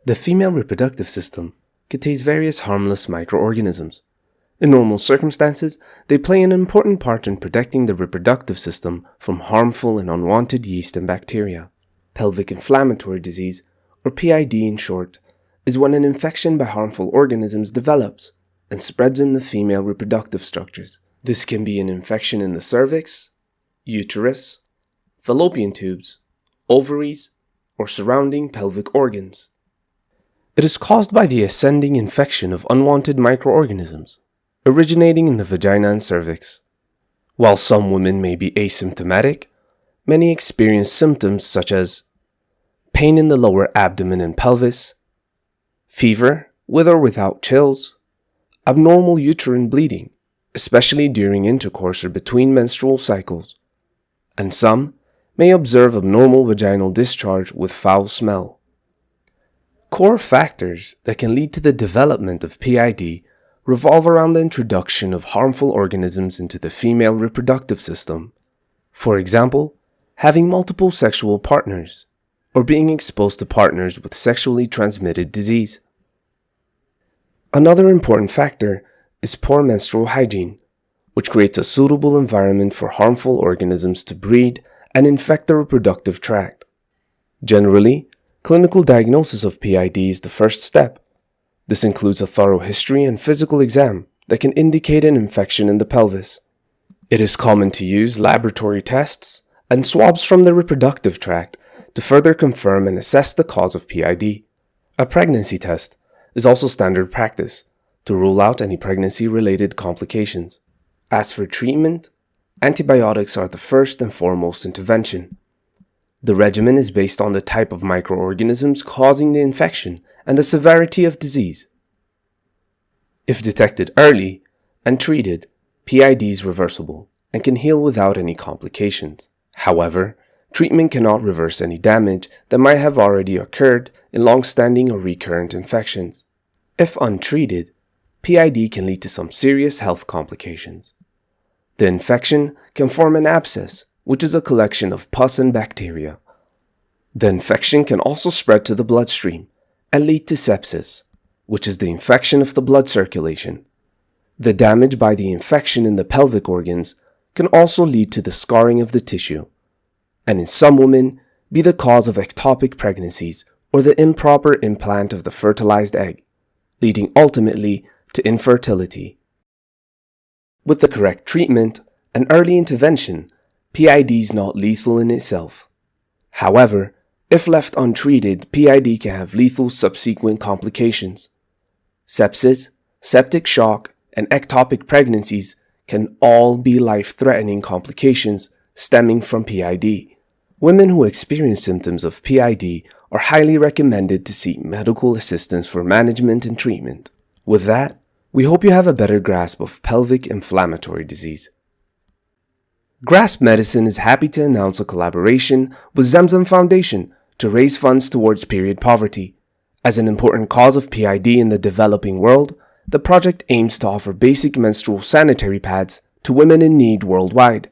The female reproductive system contains various harmless microorganisms. In normal circumstances, they play an important part in protecting the reproductive system from harmful and unwanted yeast and bacteria. Pelvic inflammatory disease, or PID in short, is when an infection by harmful organisms develops and spreads in the female reproductive structures. This can be an infection in the cervix, uterus, fallopian tubes, ovaries, or surrounding pelvic organs. It is caused by the ascending infection of unwanted microorganisms, originating in the vagina and cervix. While some women may be asymptomatic, many experience symptoms such as pain in the lower abdomen and pelvis, fever with or without chills, abnormal uterine bleeding, especially during intercourse or between menstrual cycles, and some may observe abnormal vaginal discharge with foul smell. Core factors that can lead to the development of PID revolve around the introduction of harmful organisms into the female reproductive system. For example, having multiple sexual partners, or being exposed to partners with sexually transmitted disease. Another important factor is poor menstrual hygiene, which creates a suitable environment for harmful organisms to breed and infect the reproductive tract. Generally, clinical diagnosis of PID is the first step. This includes a thorough history and physical exam that can indicate an infection in the pelvis. It is common to use laboratory tests and swabs from the reproductive tract to further confirm and assess the cause of PID. A pregnancy test is also standard practice to rule out any pregnancy-related complications. As for treatment, antibiotics are the first and foremost intervention. The regimen is based on the type of microorganisms causing the infection and the severity of disease. If detected early and treated, PID is reversible and can heal without any complications. However, treatment cannot reverse any damage that might have already occurred in long-standing or recurrent infections. If untreated, PID can lead to some serious health complications. The infection can form an abscess, which is a collection of pus and bacteria. The infection can also spread to the bloodstream and lead to sepsis, which is the infection of the blood circulation. The damage by the infection in the pelvic organs can also lead to the scarring of the tissue, and in some women be the cause of ectopic pregnancies or the improper implant of the fertilized egg, leading ultimately to infertility. With the correct treatment and early intervention, PID is not lethal in itself. However, if left untreated, PID can have lethal subsequent complications. Sepsis, septic shock, and ectopic pregnancies can all be life-threatening complications stemming from PID. Women who experience symptoms of PID are highly recommended to seek medical assistance for management and treatment. With that, we hope you have a better grasp of pelvic inflammatory disease. Grasp Medicine is happy to announce a collaboration with Zamzam Foundation to raise funds towards period poverty. As an important cause of PID in the developing world, the project aims to offer basic menstrual sanitary pads to women in need worldwide.